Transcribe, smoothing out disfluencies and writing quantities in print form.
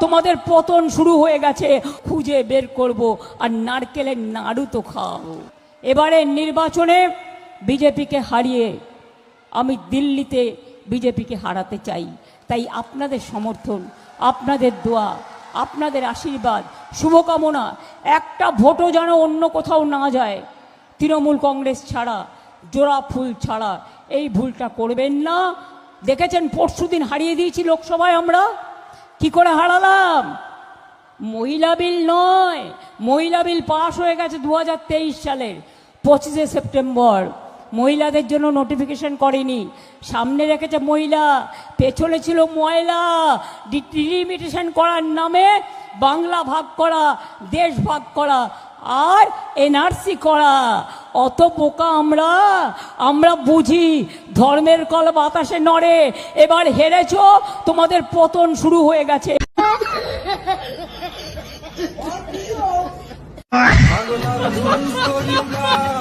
তোমাদের পতন শুরু হয়ে গেছে, খুঁজে বের করব আর নারকেলের নাড়ু তো খাওয়াবো। এবারে নির্বাচনে বিজেপিকে হারিয়ে আমি দিল্লিতে বিজেপিকে হারাতে চাই। তাই আপনাদের সমর্থন, আপনাদের দোয়া, আপনাদের আশীর্বাদ, শুভকামনা, একটা ভোটও যেন অন্য কোথাও না যায়, তৃণমূল কংগ্রেস ছাড়া, জোড়া ফুল ছাড়া। এই ভুলটা করবেন না। দেখেছেন পরশুদিন হারিয়ে দিয়েছি লোকসভায় আমরা। কি করে হারালাম? মহিলা বিল নয়, মহিলা বিল পাশ হয়ে গেছে 2023 সালের 25শে সেপ্টেম্বর। মহিলাদের জন্য নোটিফিকেশন করেনি, সামনে রেখেছে মহিলা, পেছনে ছিল ময়লা। ডিলিমিটেশন করার নামে বাংলা ভাগ করা, দেশ ভাগ করা আর এনআরসি করা। অত বোকা আমরা বুঝি ধর্মের কল বাতাসে নড়ে। এবার হেরেছো, তোমাদের পতন শুরু হয়ে গেছে। বাংলার